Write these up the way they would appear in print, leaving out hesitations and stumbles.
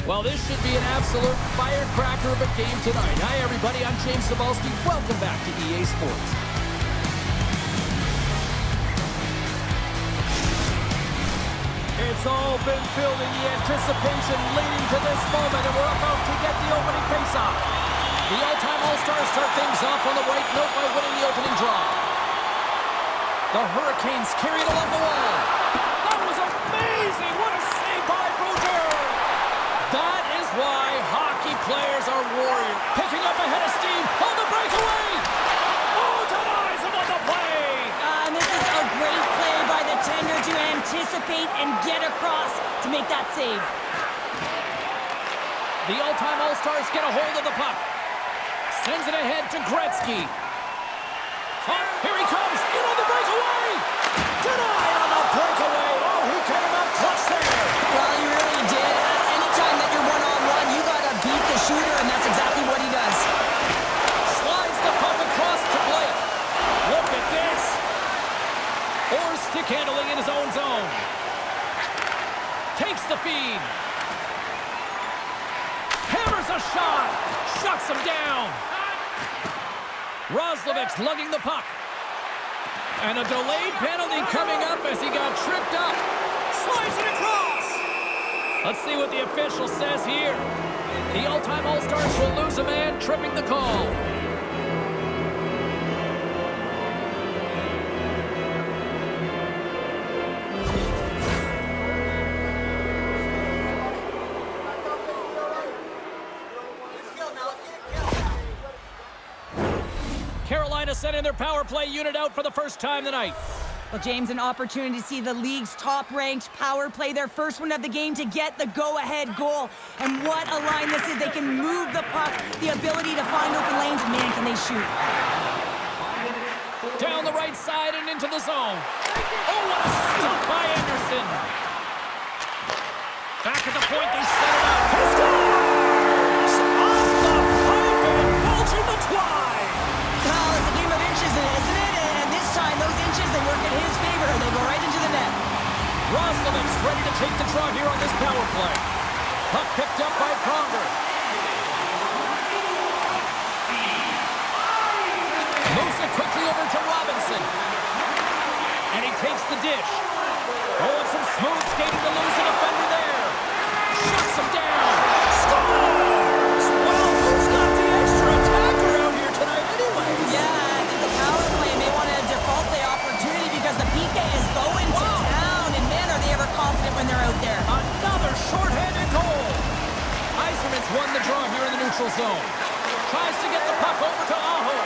Well, this should be an absolute firecracker of a game tonight. Hi, everybody. I'm James Cebulski. Welcome back to EA Sports. It's all been building, the anticipation leading to this moment, and we're about to get the opening faceoff. The all-time All-Stars start things off on the right note by winning the opening draw. The Hurricanes carry it along the wall. That was amazing! What a save by Boucher! That is why hockey players are warriors. Picking up ahead of steam on the breakaway! Oh, denies him on the play! And this is a great play by the tender to anticipate and get across to make that save. The all-time All-Stars get a hold of the puck. Sends it ahead to Gretzky. Oh, here he comes, in on the breakaway! Denied on the breakaway! Oh, he came up clutch there! Well, he really did. Anytime that you're one-on-one, you gotta beat the shooter, and that's exactly what he does. Slides the puck across to Blake. Look at this! Or stick handling in his own zone. Takes the feed. Hammers a shot. Shuts him down. Roslovic's lugging the puck. And a delayed penalty coming up as he got tripped up. Slides it across. Let's see what the official says here. The all-time All-Stars will lose a man, tripping the call. Carolina sending their power play unit out for the first time tonight. Well, James, an opportunity to see the league's top-ranked power play, their first one of the game to get the go-ahead goal. And what a line this is. They can move the puck, the ability to find open lanes, and man, can they shoot. Down the right side and into the zone. Oh, what a stop by Anderson. Back at the point, they set it up. He scores! Off the pipe and bulging the twine. Well, it's a game of inches, isn't it? And this time, those inches, they work in his favor. They go right into the net. Roslovic's ready to take the draw here on this power play. Puck picked up by Pronger. Moves it quickly over to Robinson. And he takes the dish. Oh, and some smooth skating to lose a defender there. Shuts him down. Scores! Well, who's got the extra attacker out here tonight anyway? Yeah, I think the power play may want to default the opportunity because the PK is going to town. And man, are they ever confident when they're out there. Another shorthanded goal. Yzerman's won the draw here in the neutral zone. Tries to get the puck over to Aho.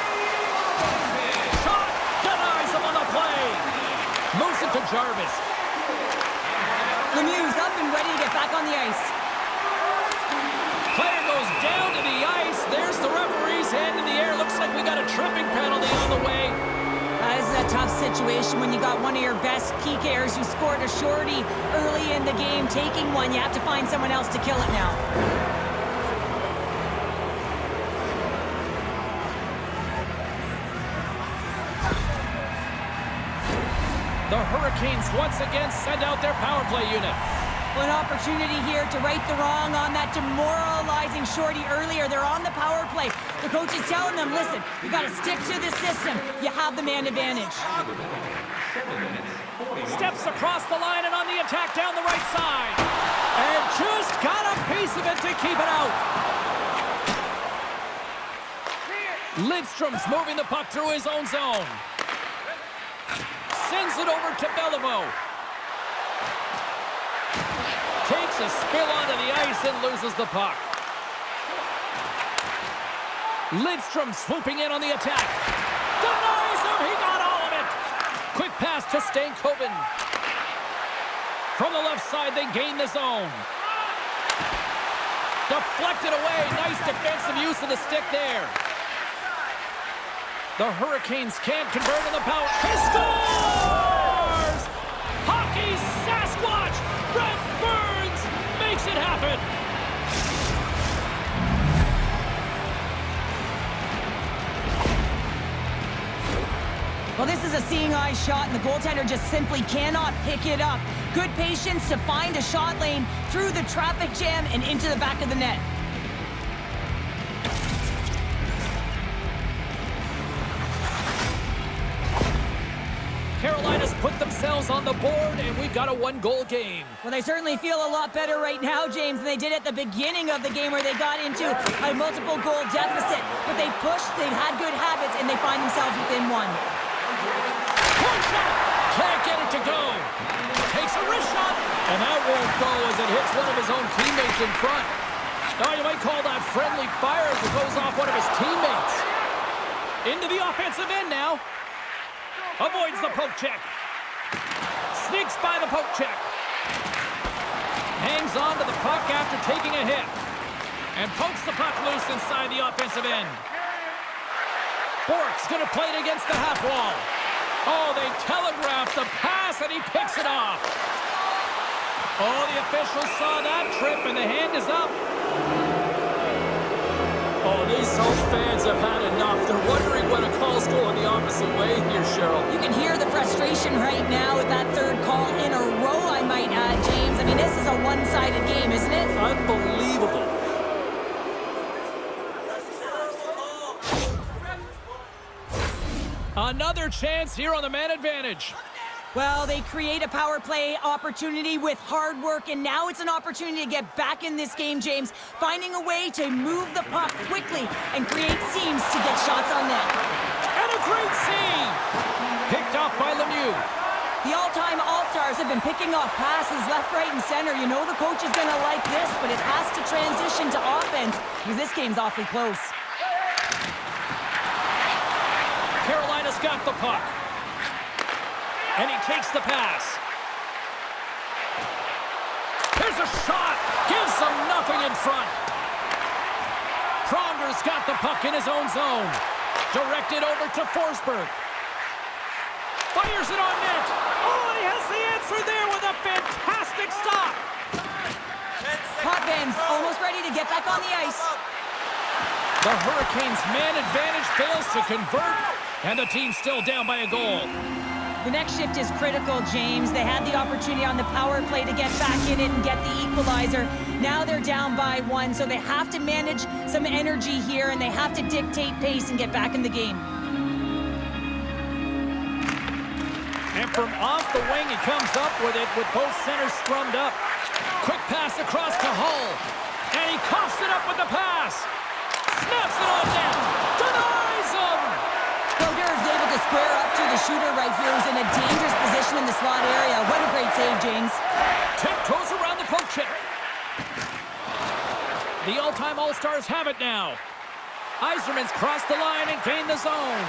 Shot! Denies him on the play. Moves it to Jarvis. Lemieux's up and ready to get back on the ice. Player goes down to the ice. There's the referee's hand in the air. Looks like we got a tripping penalty on the way. This is a tough situation when you got one of your best PKers who scored a shorty early in the game taking one. You have to find someone else to kill it now. The Hurricanes once again send out their power play unit. An opportunity here to right the wrong on that demoralizing shorty earlier. They're on the power play. The coach is telling them, listen, you got to stick to the system. You have the man advantage. Steps across the line and on the attack down the right side. And just got a piece of it to keep it out. Lidstrom's moving the puck through his own zone. Sends it over to Beliveau. Takes a spill onto the ice and loses the puck. Lidstrom swooping in on the attack. Denies him, he got all of it. Quick pass to Stankoven. From the left side, they gain the zone. Deflected away, nice defensive use of the stick there. The Hurricanes can't convert on the power. He scores! Hockey Sasquatch! Brent Burns makes it happen! Well, this is a scene blinding eye shot, and the goaltender just simply cannot pick it up. Good patience to find a shot lane through the traffic jam and into the back of the net. Carolina's put themselves on the board, and we've got a one-goal game. Well, they certainly feel a lot better right now, James, than they did at the beginning of the game where they got into a multiple-goal deficit. But they pushed, they've had good habits, and they find themselves within one. One shot! Can't get it to go. Takes a wrist shot, and that won't go as it hits one of his own teammates in front. Now, you might call that friendly fire as it goes off one of his teammates. Into the offensive end now. Avoids the poke check. Sneaks by the poke check. Hangs on to the puck after taking a hit. And pokes the puck loose inside the offensive end. Bork's going to play it against the half wall. Oh, they telegraphed the pass, and he picks it off. Oh, the officials saw that trip, and the hand is up. Oh, these home fans have had enough. They're wondering when a call's going the opposite way here, Cheryl. You can hear the frustration right now with that third call in a row, I might add, James. I mean, this is a one-sided game, isn't it? Unbelievable. Another chance here on the man advantage. Well, they create a power play opportunity with hard work, and now it's an opportunity to get back in this game, James, finding a way to move the puck quickly and create seams to get shots on net. And a great save! Picked off by Lemieux. The all-time All-Stars have been picking off passes left, right, and center. You know the coach is going to like this, but it has to transition to offense because this game's awfully close. Carolina's got the puck. And he takes the pass. Here's a shot. Gives them nothing in front. Pronger's got the puck in his own zone. Directed over to Forsberg. Fires it on net. Oh, and he has the answer there with a fantastic stop. Potvins almost ready to get back on the ice. The Hurricanes' man advantage fails to convert, and the team's still down by a goal. The next shift is critical, James. They had the opportunity on the power play to get back in it and get the equalizer. Now they're down by one, so they have to manage some energy here, and they have to dictate pace and get back in the game. And from off the wing, he comes up with it with both centers scrummed up. Quick pass across to Hull. And he coughs it up with the pass. Snaps it on net. Denies him. Bogner is able to square up to the shooter right here, who's in a dangerous position in the slot area. What a great save, James. Tiptoes around the poke check. The all-time All-Stars have it now. Yzerman's crossed the line and gained the zone.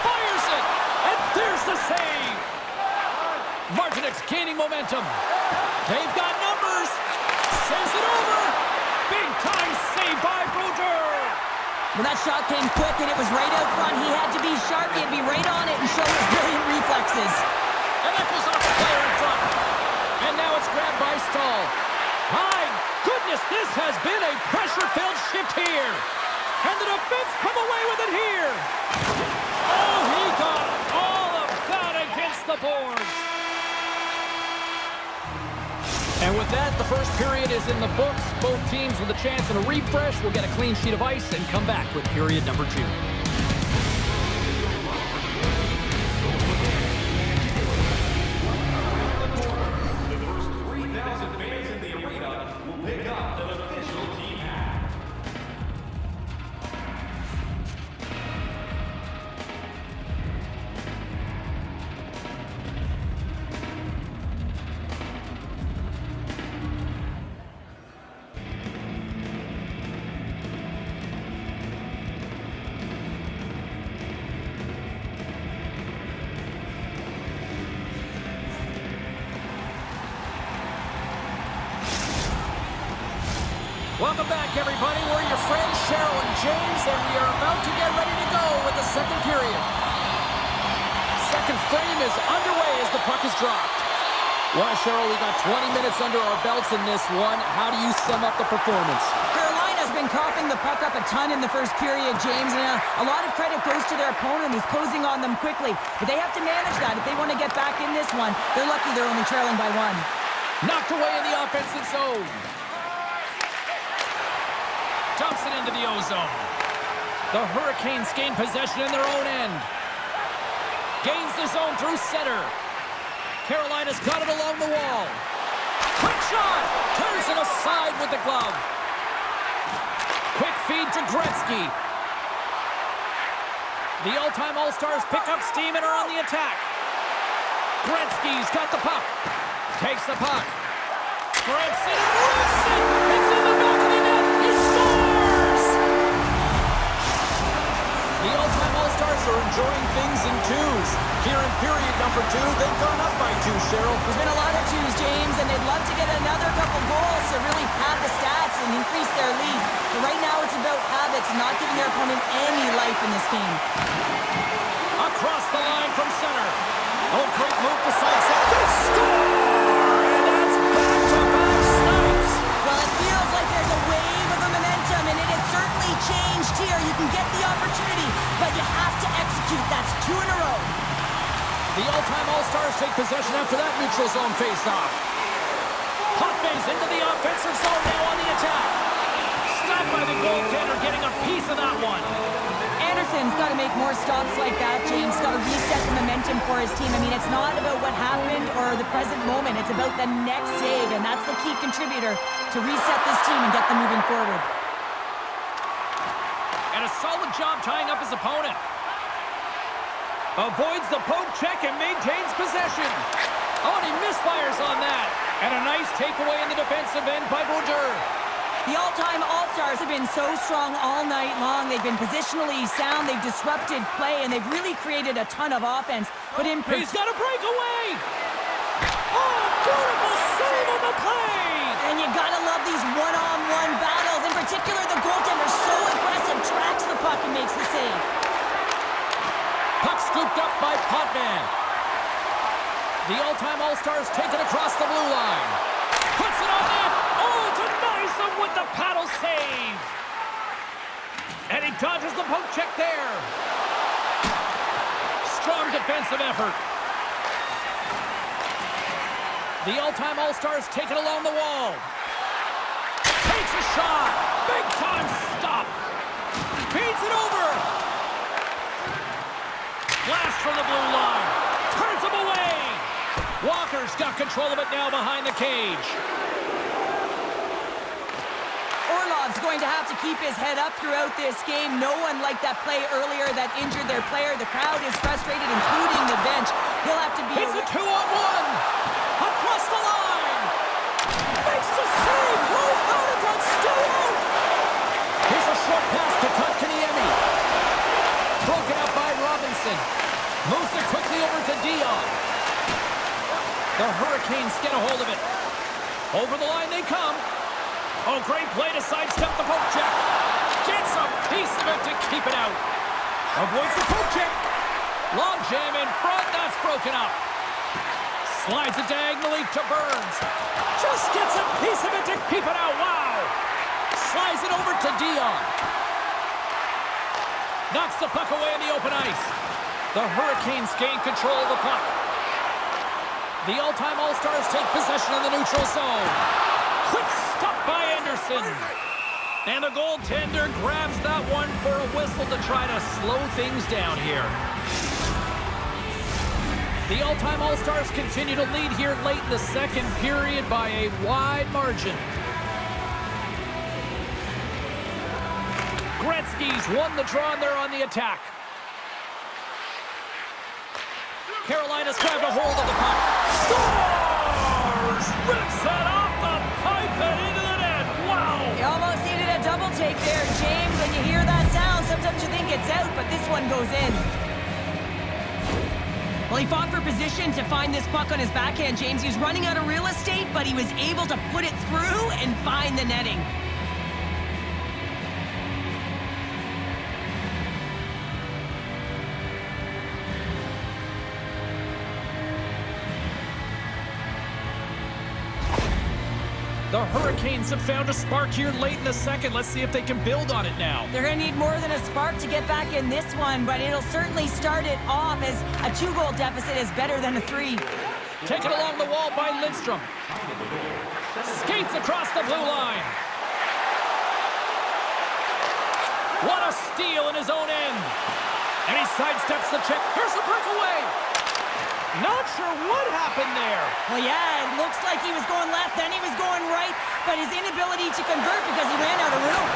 Fires it, and there's the save. Martinek's gaining momentum. They've got numbers. Saves it over. Big-time save by Brodeur. Well, that shot came quick, and it was right out front. He had to be sharp. He had to be right on it and show his brilliant reflexes. And that goes off the player in front. And now it's grabbed by Stahl. My goodness, this has been a pressure-filled shift here. And the defense come away with it here. Oh, he got all of that against the boards. And with that, the first period is in the books. Both teams with a chance and a refresh will get a clean sheet of ice and come back with period number 2. Welcome back, everybody. We're your friends, Cheryl and James, and we are about to get ready to go with the second period. Second frame is underway as the puck is dropped. Well, Cheryl, we got 20 minutes under our belts in this one. How do you sum up the performance? Carolina's has been coughing the puck up a ton in the first period, James, and a lot of credit goes to their opponent who's closing on them quickly. But they have to manage that. If they want to get back in this one, they're lucky they're only trailing by 1. Knocked away in the offensive zone. Dumps it into the O-zone. The Hurricanes gain possession in their own end. Gains the zone through center. Carolina's got it along the wall. Quick shot! Turns it aside with the glove. Quick feed to Gretzky. The all-time All-Stars pick up steam and are on the attack. Gretzky's got the puck. Takes the puck. Grabs it and rips it! It's in the back of the net! He scores! The all-time All-Stars are enjoying things in twos. Here in period number 2, they've gone up by 2, Cheryl. There's been a lot of twos, James, and they'd love to get another couple goals to really pad the stats and increase their lead. But right now it's about habits, not giving their opponent any life in this game. Across the line from center. Oh, great move to sidestep. They score! And that's back-to-back snipes. Well, it feels like there's a wave of momentum, and it has certainly changed here. You can get the opportunity, but you have to execute. That's 2 in a row. The all-time All-Stars take possession after that neutral zone face-off. Puck face into the offensive zone now on the attack. Stopped by the goaltender, getting a piece of that one. Anderson's got to make more stops like that, James. Got to reset the momentum for his team. I mean, it's not about what happened or the present moment. It's about the next save, and that's the key contributor to reset this team and get them moving forward. And a solid job tying up his opponent. Avoids the poke check and maintains possession. Oh, and he misfires on that. And a nice takeaway in the defensive end by Brodeur. The all-time All-Stars have been so strong all night long. They've been positionally sound. They've disrupted play, and they've really created a ton of offense. But he's got a breakaway! Oh, beautiful save on the play! And you gotta love these one-on-one battles. In particular, the goaltender so aggressive, tracks the puck and makes the save. Puck scooped up by Potvin. The all-time All-Stars take it across the blue line. Puts it on net. Oh, denies them with the paddle save. And he dodges the poke check there. Strong defensive effort. The all-time All-Stars take it along the wall. Takes a shot. Big time stop. Feeds it over. Blast from the blue line. Turns him away. Walker's got control of it now behind the cage. Orlov's going to have to keep his head up throughout this game. No one liked that play earlier that injured their player. The crowd is frustrated, including the bench. He'll have to be... It's a 2-on-1. Across the line. Makes the save. How did that stay out? Here's a short pass to Kotkaniemi. Broken up by Robinson. Moves it quickly over to Dion. The Hurricanes get a hold of it. Over the line they come. Oh, great play to sidestep the poke check. Gets a piece of it to keep it out. Avoids the poke check. Long jam in front. That's broken up. Slides it diagonally to Burns. Just gets a piece of it to keep it out. Wow. Slides it over to Dion. Knocks the puck away in the open ice. The Hurricanes gain control of the puck. The all-time All-Stars take possession in the neutral zone. Quick stop by Anderson. And the goaltender grabs that one for a whistle to try to slow things down here. The all-time All-Stars continue to lead here late in the second period by a wide margin. Gretzky's won the draw and they're on the attack. Carolina's grabbed a hold of the puck. Scores! Rips that off the pipe and into the net. Wow! You almost needed a double take there, James. When you hear that sound, sometimes you think it's out, but this one goes in. Well, he fought for position to find this puck on his backhand, James. He was running out of real estate, but he was able to put it through and find the netting. The Hurricanes have found a spark here late in the second. Let's see if they can build on it now. They're going to need more than a spark to get back in this one, but it'll certainly start it off as a 2-goal deficit is better than a 3. Taken along the wall by Lindstrom. Skates across the blue line. What a steal in his own end. And he sidesteps the check. Here's the breakaway. Not sure what happened there. Well, yeah, it looks like he was going left, then he was going right, but his inability to convert because he ran out of room.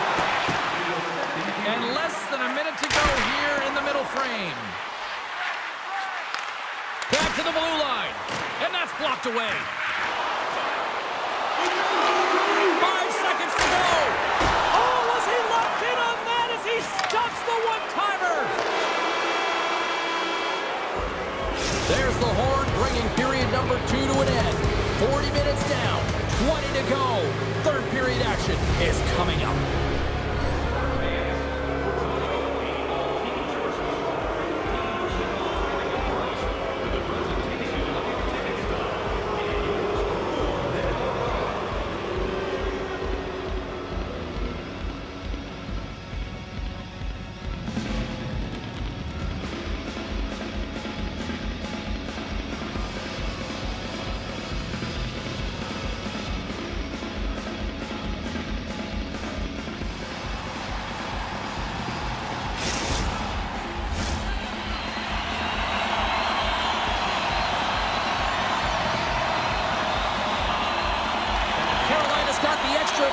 And less than a minute to go here in the middle frame. Back to the blue line. And that's blocked away. 5 seconds to go. Oh, was he locked in on that as he stops the one-timer? There's the horn, bringing period number 2 to an end. 40 minutes down, 20 to go. Third period action is coming up.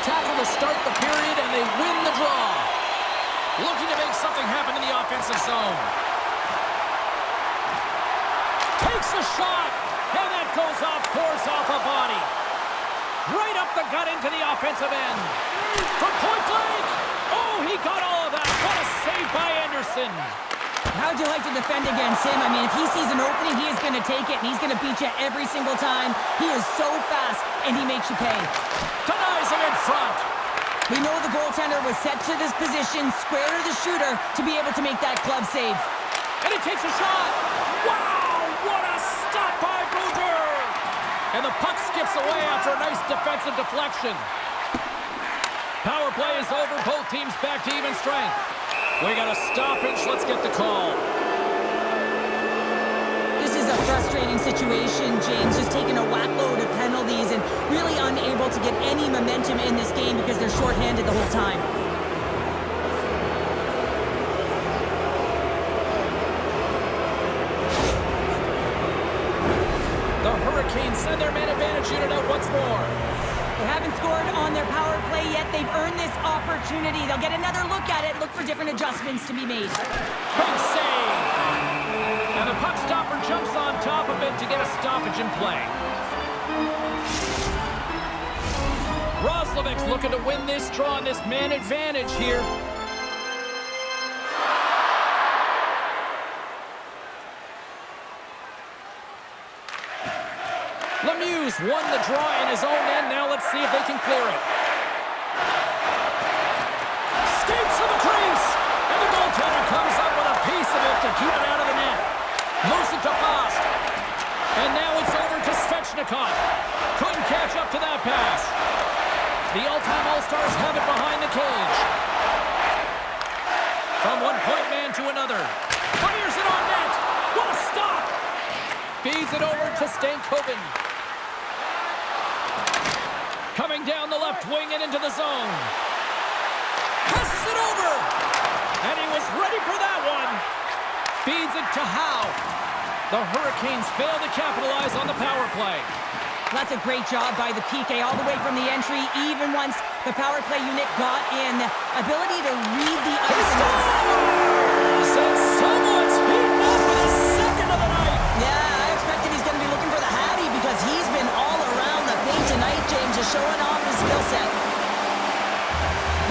Tackle to start the period, and they win the draw. Looking to make something happen in the offensive zone. Takes a shot, and that goes off course off a body. Right up the gut into the offensive end. From point blank. Oh, he got all of that. What a save by Anderson. How'd you like to defend against him? I mean, if he sees an opening, he is going to take it, and he's going to beat you every single time. He is so fast, and he makes you pay. Denies him in front. We know the goaltender was set to this position, square to the shooter, to be able to make that glove save. And he takes a shot. Wow, what a stop by Booter. And the puck skips away after a nice defensive deflection. Power play is over. Both teams back to even strength. We got a stoppage. Let's get the call. This is a frustrating situation, James. Just taking a whack load of penalties and really unable to get any momentum in this game because they're shorthanded the whole time. The Hurricanes send their man advantage unit out once more. They haven't scored on their power play yet. They've earned this opportunity. They'll get another look at it, look for different adjustments to be made. Big save. And the puck stopper jumps on top of it to get a stoppage in play. Roslovic's looking to win this draw on this man advantage here. Lemieux won the draw in his own end. Now let's see if they can clear it. Skates to the crease. And the goaltender comes up with a piece of it to keep it out of the net. Moves it to Fast. And now it's over to Svechnikov. Couldn't catch up to that pass. The all-time All-Stars have it behind the cage. From one point man to another. Fires it on net. What a stop. Feeds it over to Stankoven. Coming down the left wing and into the zone. Passes it over. And he was ready for that one. Feeds it to Howe. The Hurricanes fail to capitalize on the power play. That's a great job by the PK all the way from the entry, even once the power play unit got in. Ability to read the ice. And someone's heating up with a second of the night. Yeah, I expected he's going to be looking for the Hattie because he's been all around the paint tonight, James, just showing off his skill set.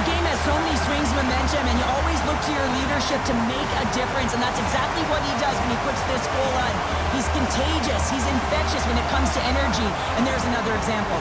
The game has so many swings of momentum, and you always look to your leadership to make a difference, and that's exactly what he does when he puts this goal on. He's contagious. He's infectious when it comes to energy, and there's another example.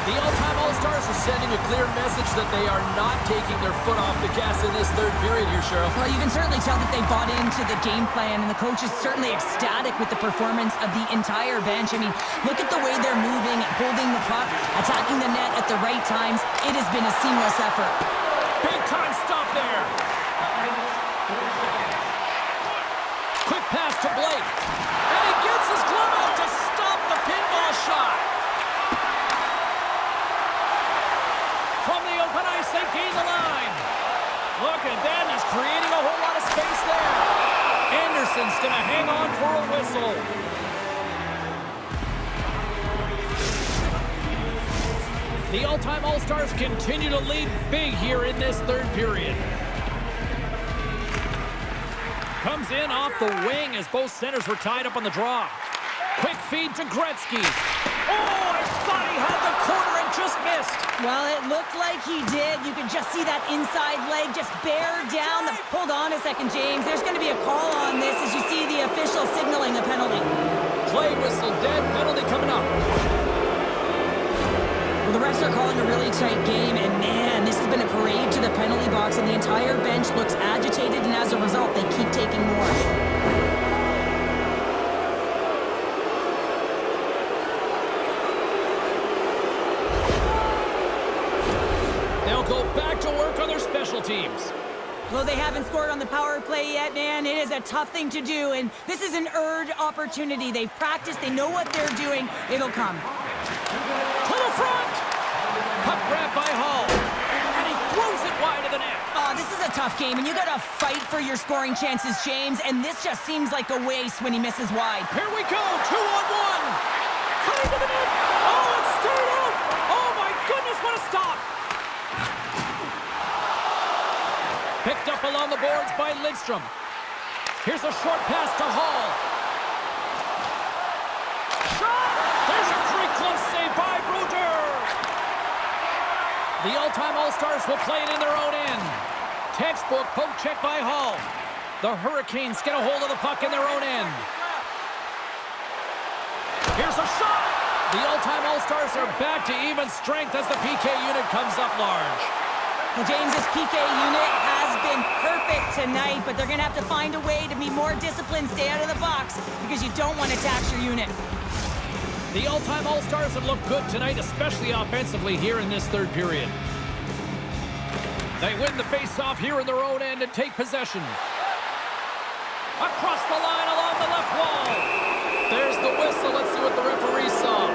The all-time All-Star All-Stars are sending a clear message that they are not taking their foot off the gas in this third period here, Cheryl. Well, you can certainly tell that they bought into the game plan, and the coach is certainly ecstatic with the performance of the entire bench. I mean, look at the way they're moving, holding the puck, attacking the net at the right times. It has been a seamless effort. Big time stop there. Quick pass to Blake. And he gets his glove out to stop the pinball shot. From the open ice, they gain the line. Look at that, he's creating a whole lot of space there. Anderson's going to hang on for a whistle. The all-time All-Stars continue to lead big here in this third period. Comes in off the wing as both centers were tied up on the draw. Quick feed to Gretzky. Oh, I thought he had the corner and just missed. Well, it looked like he did. You could just see that inside leg just bear down. Hold on a second, James. There's going to be a call on this as you see the official signaling the penalty. Play whistle, dead penalty coming up. Well, the refs are calling a really tight game, and man, this has been a parade to the penalty box, and the entire bench looks agitated, and as a result, they keep taking more. They'll go back to work on their special teams. Well, they haven't scored on the power play yet, man. It is a tough thing to do, and this is an earned opportunity. They've practiced. They know what they're doing. It'll come. To the front! Puck grab by Hall. And he throws it wide of the net. Oh, this is a tough game, and you got to fight for your scoring chances, James, and this just seems like a waste when he misses wide. Here we go, 2-on-1. Cutting to the net. Oh, it's stayed out. Oh, my goodness, what a stop. Picked up along the boards by Lidstrom. Here's a short pass to Hall. Shot! There's a great close save by Brodeur. The all-time All-Stars will play it in their own end. Textbook poke check by Hall. The Hurricanes get a hold of the puck in their own end. Here's a shot! The all-time All-Stars are back to even strength as the PK unit comes up large. Well, James, this PK unit has been perfect tonight, but they're going to have to find a way to be more disciplined, stay out of the box, because you don't want to tax your unit. The all-time All-Stars have looked good tonight, especially offensively here in this third period. They win the face-off here in their own end and take possession. Across the line along the left wall. There's the whistle. Let's see what the referee saw.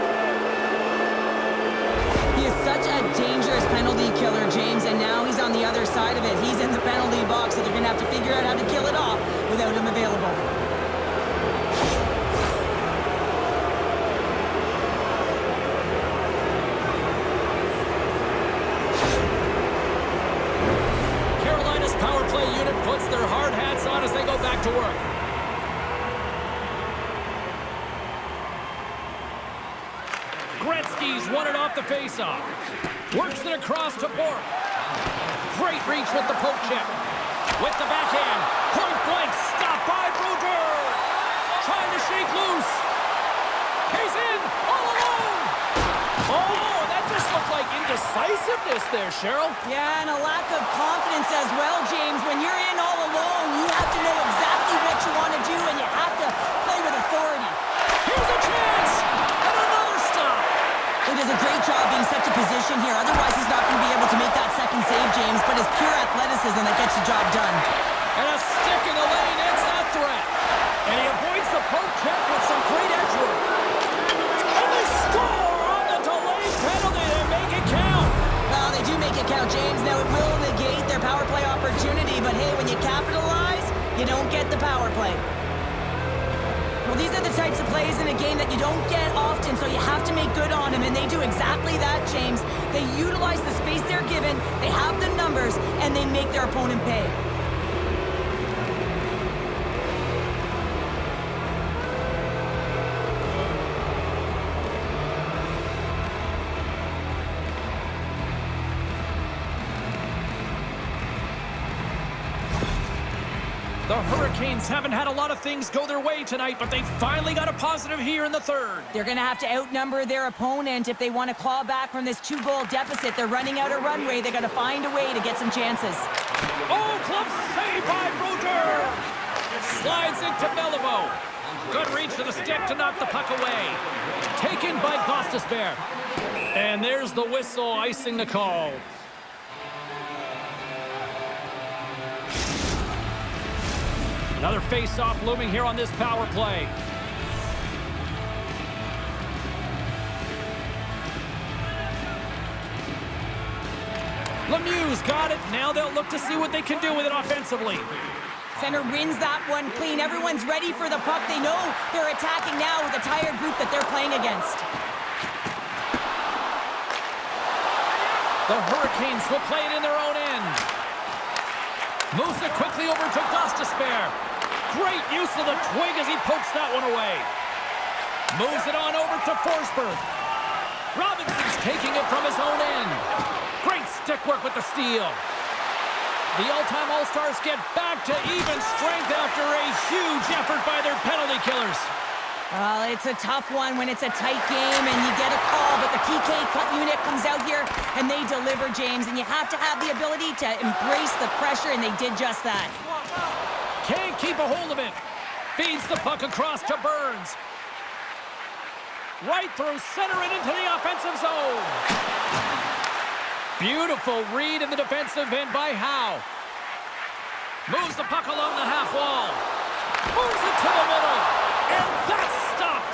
He is such a dangerous penalty killer, James, and now he's on the other side of it. He's in the penalty box, so they're going to have to figure out how to kill it off without him available. Carolina's power play unit puts their hard hats on as they go back to work. Gretzky's won it off the faceoff. Works it across to Bork. Great reach with the poke check. With the backhand. Point blank. Stopped by Brodeur. Trying to shake loose. He's in. All alone. Oh, that just looked like indecisiveness there, Cheryl. Yeah, and a lack of confidence as well, James. When you're in all alone, you have to know exactly what you want to do, and you have to play with authority. Here's a chance. And another stop. He does a great job being set to position here. Otherwise, he's not going to be able to make that second save, James. But it's pure athleticism that gets the job done. And a stick in the lane ends that threat. And he avoids the poke check with some great edge work. And they score on the delayed penalty. They make it count. Well, they do make it count, James. Now, it will negate their power play opportunity. But, hey, when you capitalize, you don't get the power play. Well, these are the types of plays in a game that you don't get often, so you have to make good on them, and they do exactly that, James. They utilize the space they're given, they have the numbers, and they make their opponent pay. The Hurricanes haven't had a lot of things go their way tonight, but they finally got a positive here in the third. They're going to have to outnumber their opponent if they want to claw back from this 2-goal deficit. They're running out of runway. They're going to find a way to get some chances. Oh, club save by Brodeur. Slides into Beliveau. Good reach to the stick to knock the puck away. Taken by Gostisbehere. And there's the whistle icing the call. Another face-off looming here on this power play. Lemieux's got it. Now they'll look to see what they can do with it offensively. Center wins that one clean. Everyone's ready for the puck. They know they're attacking now with a tired group that they're playing against. The Hurricanes will play it in their own end. Moves it quickly over to Gostisbehere. Great use of the twig as he pokes that one away. Moves it on over to Forsberg. Robinson's taking it from his own end. Great stick work with the steal. The all-time All-Stars get back to even strength after a huge effort by their penalty killers. Well, it's a tough one when it's a tight game and you get a call, but the PK unit comes out here and they deliver, James, and you have to have the ability to embrace the pressure, and they did just that. Can't keep a hold of it. Feeds the puck across to Burns. Right through center and into the offensive zone. Beautiful read in the defensive end by Howe. Moves the puck along the half wall. Moves it to the middle. And that's stopped.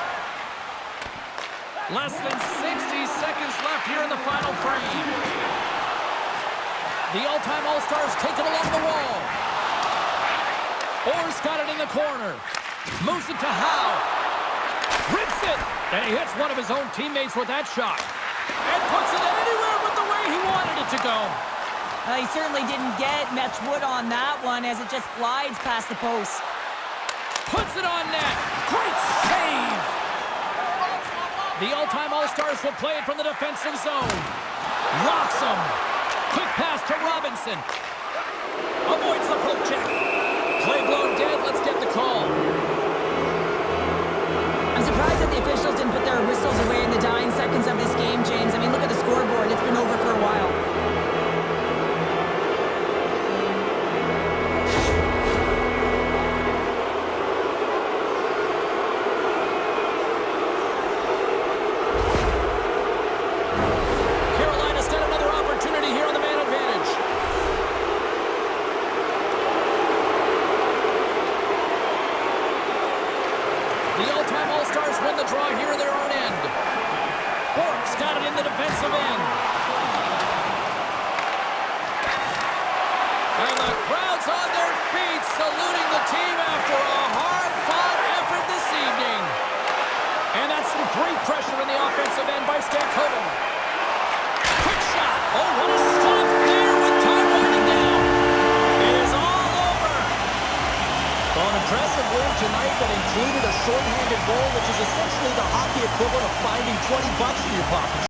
Less than 60 seconds left here in the final frame. The all-time All-Stars take it along the wall. Orr's got it in the corner. Moves it to Howe. Rips it. And he hits one of his own teammates with that shot. And puts it anywhere but the way he wanted it to go. He certainly didn't get much wood on that one as it just glides past the post. Puts it on net. Great save. The all-time All-Stars will play it from the defensive zone. Rocks him. Quick pass to Robinson. Avoids the poke check. Play blown dead. Let's get the call. I'm surprised that the officials didn't put their whistles away in the dying seconds of this game, James. I mean, look at the scoreboard. It's been over for a while. Carolina's got another opportunity here on the man advantage. The all-time All-Stars win the draw here in their own end. Bork's got it in the defensive end. And the crowd's on their feet saluting the team after a hard-fought effort this evening. And that's some great pressure in the offensive end by Stankoven. Quick shot. Oh, what a stop there with time winding down. It is all over. Well, an impressive win tonight that included a shorthanded goal, which is essentially the hockey equivalent of finding $20 in your pocket.